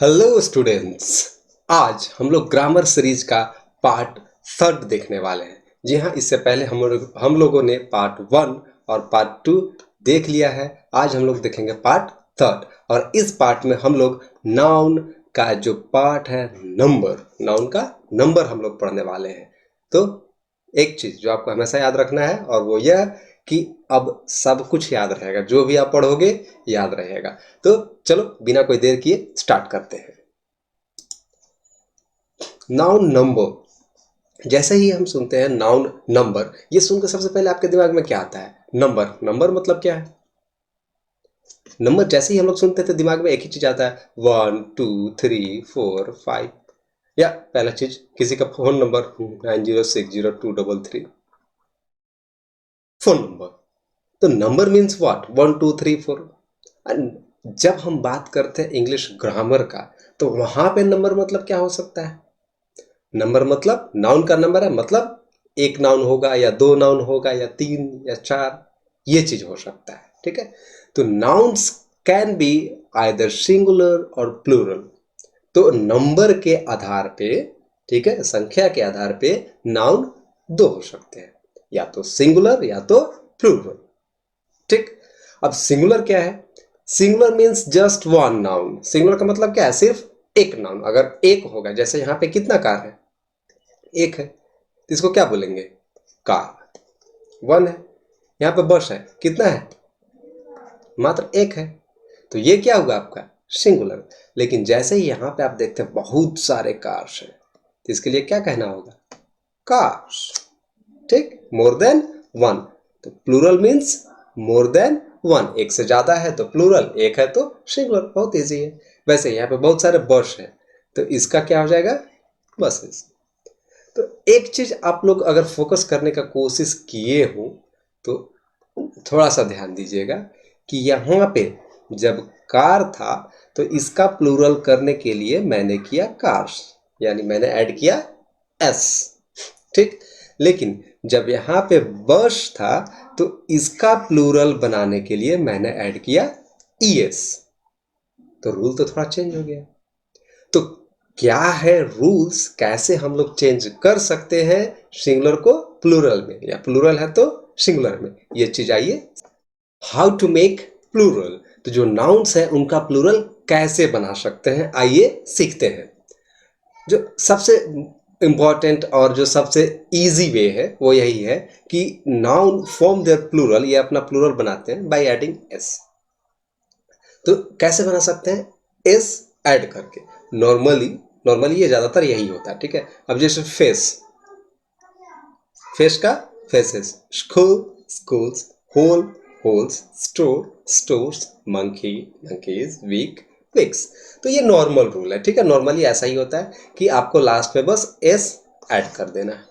Hello students. आज हम लोग ग्रामर सीरीज का पार्ट थर्ड देखने वाले हैं। जी हाँ, इससे पहले हम लोगों ने पार्ट वन और पार्ट टू देख लिया है। आज हम लोग देखेंगे पार्ट थर्ड, और इस पार्ट में हम लोग नाउन का जो पार्ट है, नाउन का नंबर हम लोग पढ़ने वाले हैं। तो एक चीज जो आपको हमेशा याद रखना है, और वो यह कि अब सब कुछ याद रहेगा, जो भी आप पढ़ोगे याद रहेगा। तो चलो बिना कोई देर किए स्टार्ट करते हैं। नाउन नंबर, जैसे ही हम सुनते हैं नाउन नंबर, ये सुनकर सबसे पहले आपके दिमाग में क्या आता है? नंबर। नंबर मतलब क्या है? नंबर जैसे ही हम लोग सुनते थे दिमाग में एक ही चीज आता है, 1 2 3 4 5। या पहला चीज किसी का फोन नंबर 90602333, फोन नंबर। तो नंबर मीन्स व्हाट? 1 2 3 4। जब हम बात करते हैं इंग्लिश ग्रामर का, तो वहां पे नंबर मतलब क्या हो सकता है? नंबर मतलब नाउन का नंबर है, मतलब एक नाउन होगा या दो नाउन होगा या तीन या चार, ये चीज हो सकता है। ठीक है, तो nouns can be either singular और प्लूरल। तो नंबर के आधार पे, ठीक है, संख्या के आधार पे नाउन दो हो सकते हैं, या तो सिंगुलर या तो प्लूरल। ठीक, अब सिंगुलर क्या है? Singular means just one noun. Singular का मतलब क्या है? सिर्फ एक नाउन। अगर एक होगा, जैसे यहाँ पे कितना कार है? एक है, तो इसको क्या बोलेंगे? कार। वन है। यहाँ पे बस है, कितना है? मात्र एक है, तो ये क्या होगा आपका? सिंगुलर। लेकिन जैसे ही यहाँ पे आप देखते हैं बहुत सारे कार्स हैं, तो इसके लिए क्या कहना होगा? कार्स। ठीक, मोर देन वन। तो plural means more than one. एक से ज्यादा है तो प्लूरल, एक है तो सिंगुलर। बहुत इजी है। वैसे यहाँ पे बहुत सारे बस है, तो इसका क्या हो जाएगा? बसेस। तो एक चीज आप लोग अगर फोकस करने का कोशिश किए हो तो थोड़ा सा ध्यान दीजिएगा कि यहाँ पे जब कार था, तो इसका प्लूरल करने के लिए मैंने किया कार्स, यानी मैंने ऐड किया एस। ठीक, लेकिन जब यहाँ पे बस था, तो इसका प्लूरल बनाने के लिए मैंने ऐड किया ईएस। तो रूल तो थोड़ा चेंज हो गया। तो क्या है रूल्स, कैसे हम लोग चेंज कर सकते हैं सिंगुलर को प्लूरल में, या प्लूरल है तो सिंगुलर में? ये चीज आइए, हाउ टू मेक प्लूरल। तो जो नाउन्स है उनका प्लूरल कैसे बना सकते हैं, आइए सीखते हैं। जो सबसे इंपॉर्टेंट और जो सबसे इजी वे है वो यही है कि नाउन फॉर्म देयर प्लूरल, ये अपना प्लूरल बनाते हैं बाय एडिंग एस। तो कैसे बना सकते हैं? एस ऐड करके। नॉर्मली नॉर्मली ये ज्यादातर यही होता है। ठीक है, अब जैसे फेस, फेस का faces, school schools, hole holes, store stores, monkey monkeys, week weeks. तो ये नॉर्मल रूल है। ठीक है, नॉर्मली ऐसा ही होता है कि आपको लास्ट में बस एस ऐड कर देना है।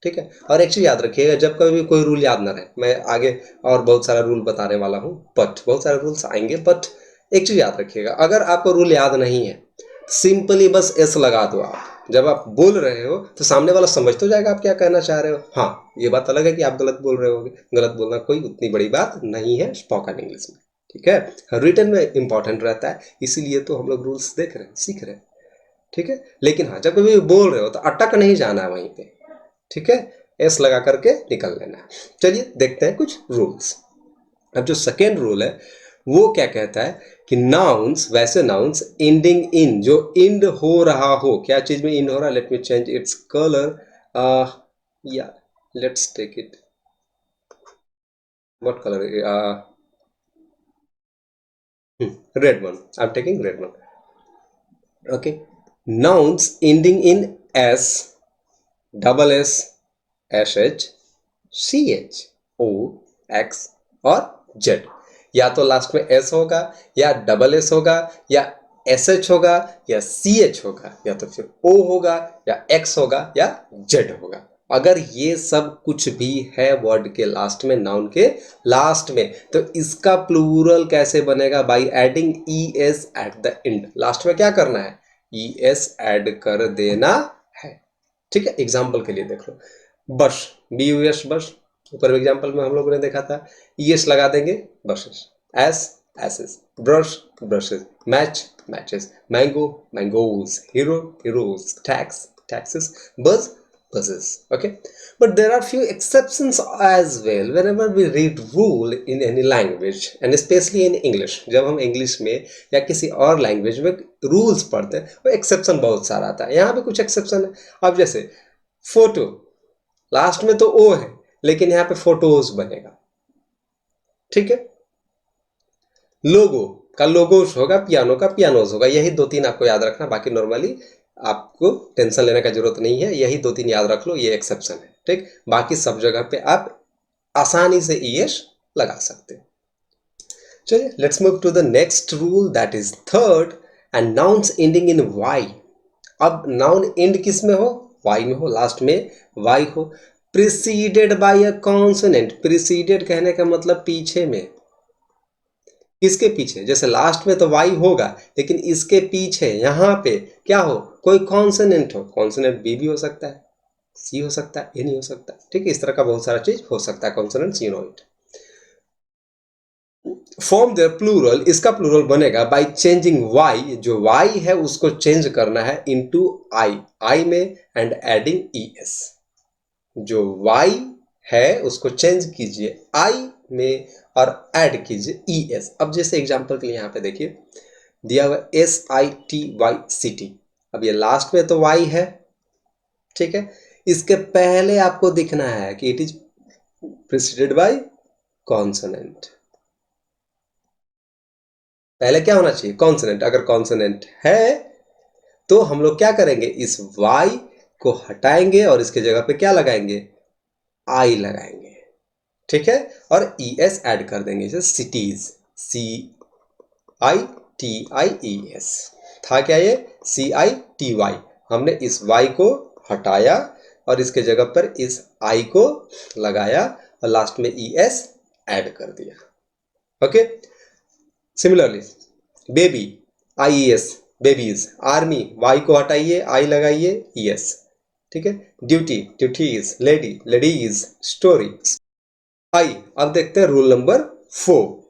ठीक है, और एक चीज याद रखिएगा, जब कभी कोई रूल याद ना रहे, मैं आगे और बहुत सारा रूल बताने वाला हूँ, बट बहुत सारे रूल्स आएंगे, बट एक चीज याद रखिएगा, अगर आपको रूल याद नहीं है, सिंपली बस एस लगा दो। आप जब आप बोल रहे हो तो सामने वाला समझ तो जाएगा आप क्या कहना चाह रहे हो। हाँ, ये बात अलग है कि आप गलत बोल रहे होगे। गलत बोलना कोई उतनी बड़ी बात नहीं है स्पोकन इंग्लिश में। ठीक है, रिटन में इंपॉर्टेंट रहता है, इसीलिए तो हम लोग रूल्स देख रहे हैं, सीख रहे हैं। ठीक है, लेकिन हाँ, जब कभी बोल रहे हो तो अटक नहीं जाना है वहीं पे। ठीक है, एस लगा करके निकल लेना है। चलिए देखते हैं कुछ रूल्स। अब जो सेकेंड रूल है वो क्या कहता है कि नाउन्स, वैसे नाउन्स एंडिंग इन, जो इंड हो रहा हो, क्या चीज में इंड हो रहा है? Let me change its colour. या let's take it, what colour? Red one, I am taking red one. Okay, nouns ending in S, double S, S H, C H, O, X और Z. या तो last में S होगा, या double S होगा, या S H होगा, या सी एच होगा, या तो फिर ओ होगा, या एक्स होगा, या जेड होगा। अगर ये सब कुछ भी है वर्ड के लास्ट में, नाउन के लास्ट में, तो इसका प्लूरल कैसे बनेगा? By adding E S at the end. Last में क्या करना है? ई एस ऐड कर देना है। ठीक है, एग्जाम्पल के लिए देख लो, बस, बी यू एस, बस। ऊपर एग्जाम्पल में हम लोगों ने देखा था, ई एस लगा देंगे, buses. Ass asses, brush brushes, match, matches, mango, mangoes, hero, heroes, tax, taxes, buzz, buzzes. Okay, but there are few exceptions as well whenever we read rule in any language and especially in English. जब हम English में या किसी और language में rules पढ़ते हैं वो एक्सेप्शन बहुत सारा आता है. यहाँ पे कुछ एक्सेप्शन है. अब जैसे फोटो, लास्ट में तो ओ है लेकिन यहाँ पे फोटोज बनेगा. ठीक है. लोगो का लोगोस होगा, पियानो का पियानोज होगा. यही दो तीन आपको याद रखना, बाकी नॉर्मली आपको टेंशन लेने का जरूरत नहीं है. यही दो तीन याद रख लो, ये एक्सेप्शन है. ठीक, बाकी सब जगह पे आप आसानी से ईएस लगा सकते हो. चलिए let's move to the next rule, that is third. And nouns ending in Y. अब नाउन एंड किस में हो? वाई में हो, लास्ट में वाई हो. Preceded by a consonant. Preceded कहने का मतलब पीछे में. किसके पीछे? जैसे लास्ट में तो वाई होगा लेकिन इसके पीछे यहां पे क्या हो? कोई कॉन्सोनेंट हो. कॉन्सोनेंट बी भी हो सकता है, सी हो सकता है, ए नहीं हो सकता. ठीक है, इस तरह का बहुत सारा चीज हो सकता है consonants, you know it. Form their plural. इसका प्लूरल बनेगा बाय चेंजिंग वाई. जो वाई है उसको चेंज करना है इनटू आई, आई में, एंड एडिंग ईएस. जो वाई है उसको चेंज कीजिए आई में और ऐड कीजिए ईएस. अब जैसे एग्जांपल के लिए यहाँ पे देखिए दिया हुआ SITYCT. अब ये लास्ट में तो वाई है. ठीक है, इसके पहले आपको दिखना है कि it is preceded by consonant. पहले क्या होना चाहिए? कॉन्सोनेंट. अगर कॉन्सोनेंट है तो हम लोग क्या करेंगे? इस वाई को हटाएंगे और इसके जगह पे क्या लगाएंगे? आई लगाएंगे. ठीक है, और ईएस ऐड कर देंगे. जैसे सिटीज, CITIES था क्या? ये CITY. हमने इस y को हटाया और इसके जगह पर इस I को लगाया और लास्ट में ES ऐड कर दिया. Okay. Similarly baby, IES, babies. Army, Y को हटाइए, I लगाइए, ES. ठीक है. Duty, duties. Lady, ladies. Story. अब देखते हैं rule number 4.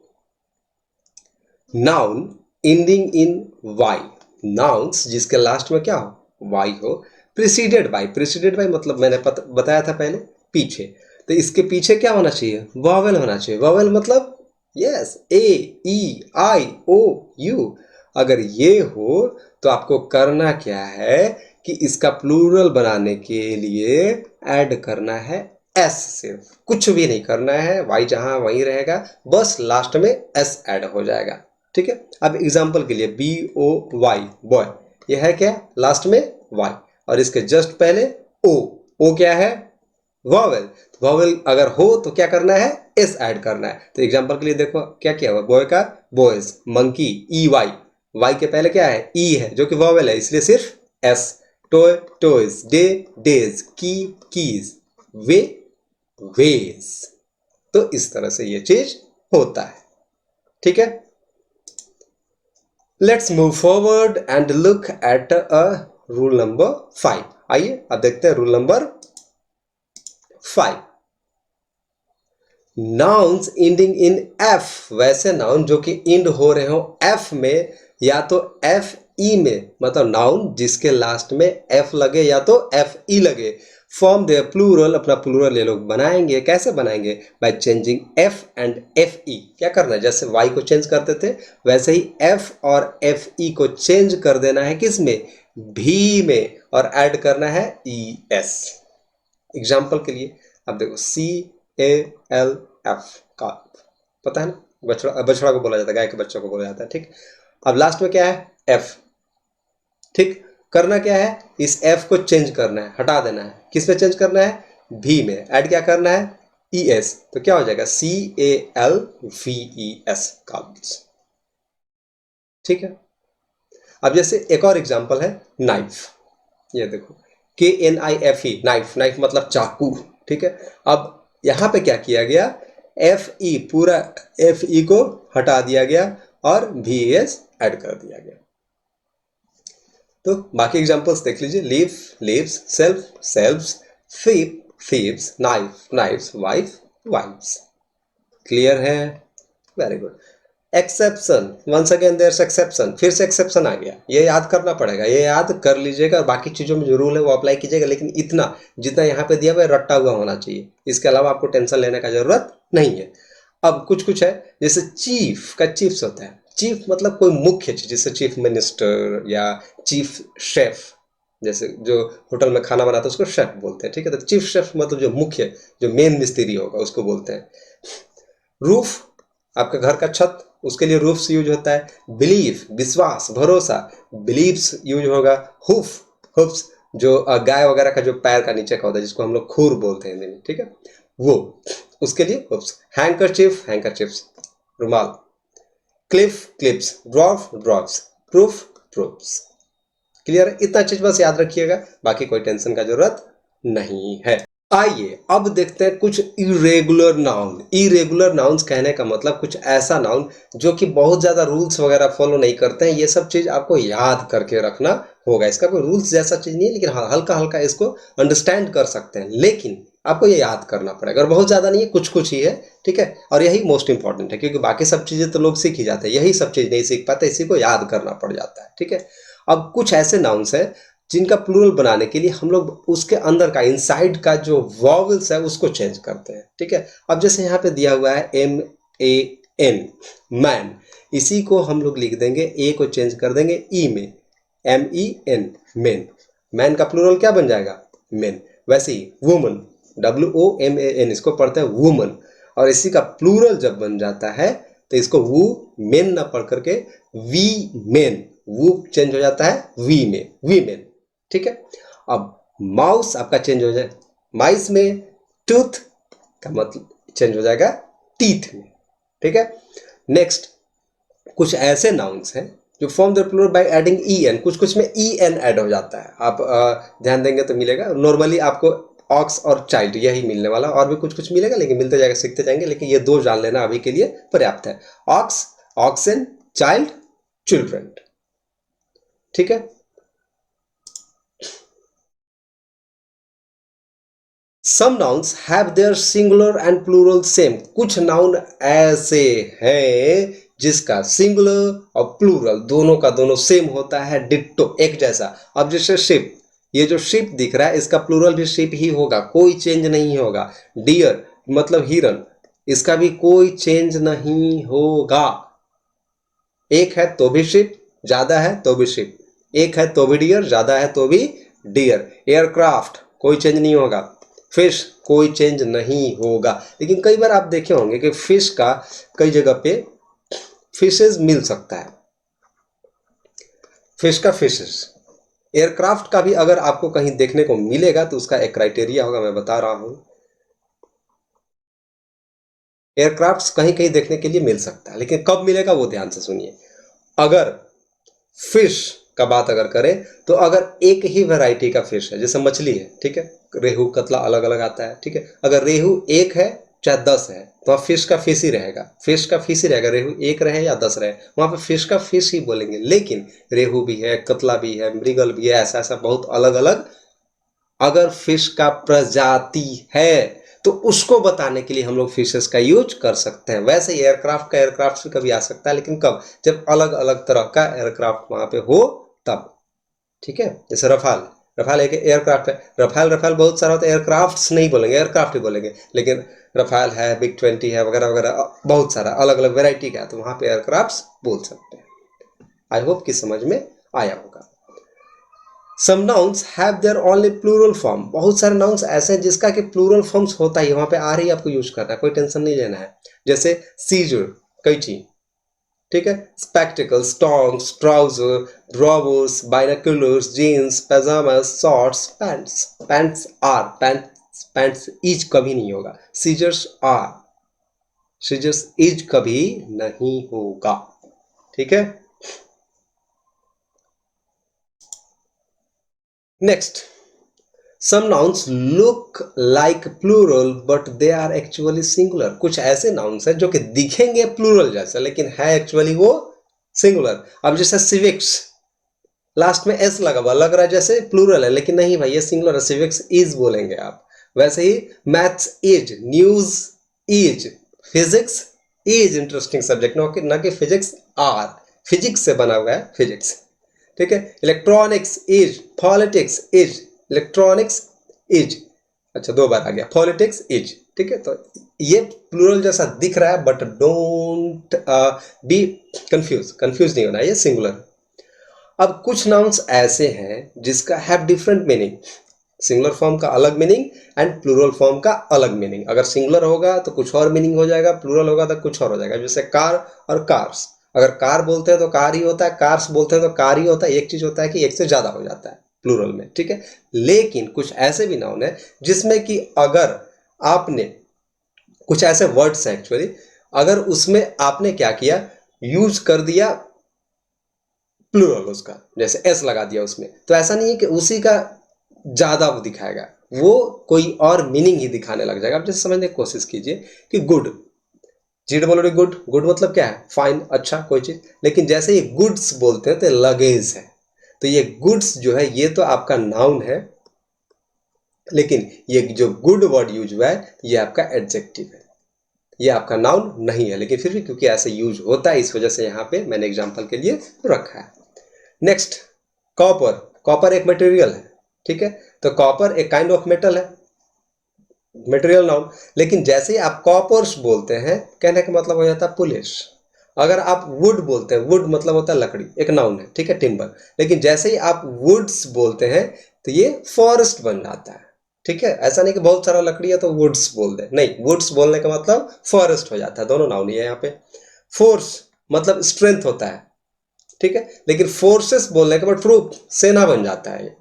Noun ending in Y. Nouns जिसके लास्ट में क्या हो? वाई हो. Preceded by. प्रिसीडेड बाय मतलब मैंने बताया था पहले, पीछे. तो इसके पीछे क्या होना चाहिए? वॉवेल होना चाहिए. वॉवेल मतलब यस, AEIOU. अगर ये हो तो आपको करना क्या है कि इसका प्लूरल बनाने के लिए ऐड करना है एस. सिर्फ, कुछ भी नहीं करना है. वाई जहां वहीं रहेगा, बस लास्ट में एस ऐड हो जाएगा. ठीक है. अब एग्जांपल के लिए BOY, बॉय. यह है क्या? लास्ट में वाई और इसके जस्ट पहले ओ. ओ क्या है? वॉवेल. वॉवेल अगर हो तो क्या करना है? एस ऐड करना है. तो एग्जांपल के लिए देखो क्या किया हुआ. बॉय का बॉयज, मंकी EY. वाई के पहले क्या है? ई है जो कि वॉवेल है, इसलिए सिर्फ S. Toy, toys. Day, days. की, कीज. वे, वेज. तो इस तरह से ये चीज होता है. ठीक है. Let's move forward and look at rule number 5. आइए अब देखते हैं rule number 5. Nouns ending in F. वैसे नाउन जो कि इंड हो रहे हो एफ में या तो FE में, मतलब नाउन जिसके लास्ट में एफ लगे या तो FE लगे. Form their plural. अपना प्लूरल ये लोग बनाएंगे. कैसे बनाएंगे? By changing F and FE. क्या करना है? जैसे Y को चेंज करते थे वैसे ही F और FE को चेंज कर देना है. किस में? भी में, और ऐड करना है ES. एग्जाम्पल के लिए अब देखो CALF का पता है ना, बछड़ा. बछड़ा को बोला जाता है, गाय के बच्चों को बोला जाता है. ठीक. अब लास्ट में क्या है? F. ठीक. करना क्या है? इस F को चेंज करना है, हटा देना है. किस में चेंज करना है? भी में. ऐड क्या करना है? ES. तो क्या हो जाएगा? CALVES काल्व्स. ठीक है. अब जैसे एक और एग्जांपल है नाइफ. ये देखो KNIFE, नाइफ. नाइफ मतलब चाकू. ठीक है. अब यहां पे क्या किया गया? FE, पूरा FE को हटा दिया गया और VS ऐड कर दिया गया. तो बाकी एग्जांपल्स देख लीजिए. Leave, leaves. Self, selves. thief, thieves. Knife, knifes. Wife, wifes. Clear है? Very good. Exception, once again there exception, फिर से एक्सेप्शन आ गया, ये याद करना पड़ेगा, ये याद कर लीजिएगा और बाकी चीज़ों में जो रूल है वो अप्लाई कीजिएगा, लेकिन इतना जितना यहाँ पे दिया हुआ है रट्टा हुआ होना चाहिए, इसके अलावा आपको टेंशन लेने का जरूरत नहीं है। अब कुछ कुछ है, जैसे चीफ का चीफ्स होता है, चीफ मतलब कोई मुख्य चीज, जैसे चीफ मिनिस्टर या चीफ शेफ, जैसे जो होटल में खाना बनाता है उसको शेफ बोलते हैं, ठीक है। तो चीफ शेफ मतलब जो मुख्य, जो मेन मिस्त्री होगा उसको बोलते हैं। रूफ, आपके घर का छत, उसके लिए रूफ्स यूज होता है। बिलीफ, विश्वास, भरोसा, बिलीव्स यूज होगा। हुफ, हुफ्स जो गाय वगैरह का जो पैर का नीचे का होता है जिसको हम लोग खूर बोलते हैं हिंदी में, ठीक है, वो उसके लिए हुफ्स। हैंकरचीफ, हैंकरचीफ्स रुमाल। Cliff, clips. ड्रॉफ, drops. Proof, proofs. Clear है, इतना चीज बस याद रखिएगा, बाकी कोई टेंशन का जरूरत नहीं है। आइए अब देखते हैं कुछ इरेगुलर नाउन। इरेगुलर नाउन्स कहने का मतलब कुछ ऐसा नाउन जो कि बहुत ज्यादा रूल्स वगैरह फॉलो नहीं करते हैं, ये सब चीज आपको याद करके रखना होगा। इसका कोई रूल्स जैसा चीज नहीं है, लेकिन हाँ हल्का हल्का इसको अंडरस्टैंड कर सकते हैं, लेकिन आपको ये याद करना पड़ेगा, और बहुत ज्यादा नहीं है, कुछ कुछ ही है, ठीक है। और यही मोस्ट इंपॉर्टेंट है, क्योंकि बाकी सब चीजें तो लोग सीख ही जाते हैं, यही सब चीज नहीं सीख पाते, इसी को याद करना पड़ जाता है, ठीक है। अब कुछ ऐसे नाउन्स हैं जिनका प्लूरल बनाने के लिए हम लोग उसके अंदर का, इनसाइड का जो वॉवल्स है उसको चेंज करते हैं, ठीक है। अब जैसे यहाँ पे दिया हुआ है MAN, मैन, इसी को हम लोग लिख देंगे, ए को चेंज कर देंगे ई में, MEN, मेन। मैन का प्लूरल क्या बन जाएगा? मेन। वैसे ही वुमन, WOMAN, इसको पढ़ते हैं वुमन, और इसी का प्लूरल जब बन जाता है तो इसको वू मेन ना पढ़ करके वी मेन, वू चेंज हो जाता है वी में, वी मेन, ठीक है। अब माउस आपका चेंज हो जाए, माइस में टूथ का मतलब चेंज हो जाएगा टीथ में, ठीक है। नेक्स्ट, कुछ ऐसे नाउन्स हैं जो form the plural by adding EN, कुछ कुछ में EN ऐड हो जाता है, आप ध्यान देंगे तो मिलेगा। नॉर्मली आपको ऑक्स और चाइल्ड यही मिलने वाला, और भी कुछ कुछ मिलेगा, लेकिन मिलते जाएगा, सीखते जाएंगे, लेकिन ये दो जान लेना अभी के लिए पर्याप्त है। ऑक्स, ऑक्सन, चाइल्ड, चिल्ड्रन, ठीक है। Some nouns have their singular and plural same, कुछ नाउन ऐसे हैं जिसका सिंगुलर और प्लूरल दोनों का दोनों सेम होता है, डिट्टो, एक जैसा। अब जैसे शिप, ये जो शिप दिख रहा है इसका प्लूरल भी शिप ही होगा, कोई चेंज नहीं होगा। डियर मतलब हिरन, इसका भी कोई चेंज नहीं होगा। एक है तो भी शिप, ज्यादा है तो भी शिप, एक है तो भी डियर, ज्यादा है तो भी डियर। एयरक्राफ्ट कोई चेंज नहीं होगा। फिश कोई चेंज नहीं होगा। लेकिन कई बार आप देखे होंगे कि फिश का कई जगह पे फिशेस मिल सकता है, फिश का फिशेस। एयरक्राफ्ट का भी अगर आपको कहीं देखने को मिलेगा तो उसका एक क्राइटेरिया होगा, मैं बता रहा हूं। एयरक्राफ्ट कहीं कहीं देखने के लिए मिल सकता है, लेकिन कब मिलेगा वो ध्यान से सुनिए। अगर फिश का बात अगर करें तो अगर एक ही वैरायटी का फिश है, जैसे मछली है, ठीक है, रेहू कतला अलग अलग आता है, ठीक है, अगर रेहू एक है चाहे 10 है तो वहाँ फिश का फिश ही रहेगा, फिश का फिश ही रहेगा, रेहू एक रहे या 10 रहे वहाँ पे फिश का फिश ही बोलेंगे। लेकिन रेहू भी है, कतला भी है, मृगल भी है, ऐसा ऐसा बहुत अलग अलग अगर फिश का प्रजाति है तो उसको बताने के लिए हम लोग फिशेस का यूज कर सकते हैं। वैसे ही एयरक्राफ्ट का एयरक्राफ्ट से कभी आ सकता है, लेकिन कब? जब अलग अलग तरह का एयरक्राफ्ट वहां पे हो तब, ठीक है। जैसे रफाल, रफाल एक एयरक्राफ्ट है, रफाल रफाल बहुत सारा होता है, एयरक्राफ्ट नहीं बोलेंगे, एयरक्राफ्ट ही बोलेंगे, लेकिन रफाल है, बिग 20 है, वगैरह वगैरह बहुत सारा अलग अलग वेराइटी का है, तो वहां पे एयरक्राफ्ट बोल सकते हैं। आई होप कि समझ में आया होगा। Some nouns have their only plural form, बहुत सारे नाउन्स ऐसे हैं जिसका कि प्लूरल फॉर्म्स होता ही, वहां पे आ रही आपको यूज करना है, कोई टेंशन नहीं लेना है। जैसे सीजर, कैंची, ठीक है, spectacles, tongs, trouser, drawers, binoculars, jeans, pyjamas, shorts, pants. Pants are, pants, pants is कभी नहीं होगा, सीजर्स आर, सीजर्स इज कभी नहीं होगा, ठीक है। Next, some nouns look like plural but they are actually singular, कुछ ऐसे नाउन्स हैं जो कि दिखेंगे प्लूरल जैसे लेकिन है एक्चुअली वो सिंगुलर। अब जैसे सिविक्स, लास्ट में एस लगा हुआ, लग रहा है जैसे प्लूरल है, लेकिन नहीं भाई ये सिंगुलर है, सिविक्स इज बोलेंगे आप। वैसे ही maths is, news is, physics is interesting subject, न कि फिजिक्स आर, फिजिक्स से बना हुआ है फिजिक्स, ठीक है। Electronics is, politics is, electronics is, अच्छा 2 बार आ गया, पॉलिटिक्स इज, ठीक है। तो ये प्लूरल जैसा दिख रहा है, बट डोंट बी कंफ्यूज नहीं होना, ये सिंगुलर। अब कुछ नाउन्स ऐसे हैं जिसका have different meaning, singular form का अलग मीनिंग एंड प्लूरल फॉर्म का अलग मीनिंग। अगर सिंगुलर होगा तो कुछ और मीनिंग हो जाएगा, प्लूरल होगा तो कुछ और हो जाएगा। जैसे कार और कार्स, अगर कार बोलते हैं तो कार ही होता है, कार्स बोलते हैं तो कार ही होता है। एक चीज होता है कि एक से ज्यादा हो जाता है प्लूरल में, ठीक है। लेकिन कुछ ऐसे भी नाउन है जिसमें कि अगर आपने, कुछ ऐसे वर्ड्स हैं एक्चुअली, अगर उसमें आपने क्या किया, यूज कर दिया प्लूरल उसका, जैसे एस लगा दिया उसमें, तो ऐसा नहीं है कि उसी का ज्यादा वो दिखाएगा, वो कोई और मीनिंग ही दिखाने लग जाएगा। आप जैसे समझने की कोशिश कीजिए कि गुड, जी डबल गुड, गुड मतलब क्या है, फाइन, अच्छा, कोई चीज। लेकिन जैसे ये गुड्स बोलते हैं तो लगेज है, तो ये गुड्स जो है ये तो आपका नाउन है, लेकिन ये जो गुड वर्ड यूज हुआ है ये आपका एडजेक्टिव है, ये आपका नाउन नहीं है। लेकिन फिर भी क्योंकि ऐसे यूज होता है, इस वजह से यहाँ पे मैंने एग्जाम्पल के लिए रखा है। नेक्स्ट, कॉपर, कॉपर एक मटेरियल है, ठीक है। तो कॉपर एक काइंड ऑफ मेटल है, मटेरियल नाउन। लेकिन जैसे ही आप कॉपर्स बोलते हैं, कहने का मतलब हो जाता है पुलिस। अगर आप वुड बोलते हैं, वुड मतलब होता है लकड़ी, एक नाउन है, ठीक है, टिम्बर। लेकिन जैसे ही आप वुड्स बोलते हैं तो ये फॉरेस्ट बन जाता है, ठीक है। ऐसा नहीं कि बहुत सारा लकड़ी है तो वुड्स बोल दे, नहीं, वुड्स बोलने का मतलब फॉरेस्ट हो जाता है, दोनों नाउन ही है यहाँ पे। फोर्स मतलब स्ट्रेंथ होता है, ठीक है। लेकिन फोर्सेस बोलने के बाद ट्रूप, सेना बन जाता है।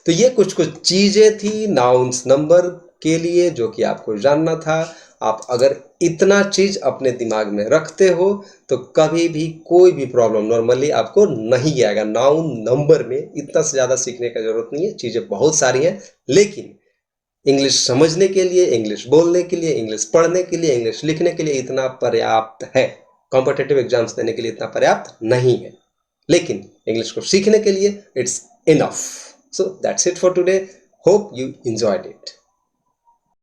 तो ये कुछ कुछ चीजें थी नाउन्स नंबर के लिए जो कि आपको जानना था। आप अगर इतना चीज अपने दिमाग में रखते हो तो कभी भी कोई भी प्रॉब्लम नॉर्मली आपको नहीं आएगा। नाउन नंबर में इतना से ज्यादा सीखने का जरूरत नहीं है, चीजें बहुत सारी हैं, लेकिन इंग्लिश समझने के लिए, इंग्लिश बोलने के लिए, इंग्लिश पढ़ने के लिए, इंग्लिश लिखने के लिए इतना पर्याप्त है। कॉम्पिटिटिव एग्जाम्स देने के लिए इतना पर्याप्त नहीं है, लेकिन इंग्लिश को सीखने के लिए it's enough. So that's it for today. Hope you enjoyed it.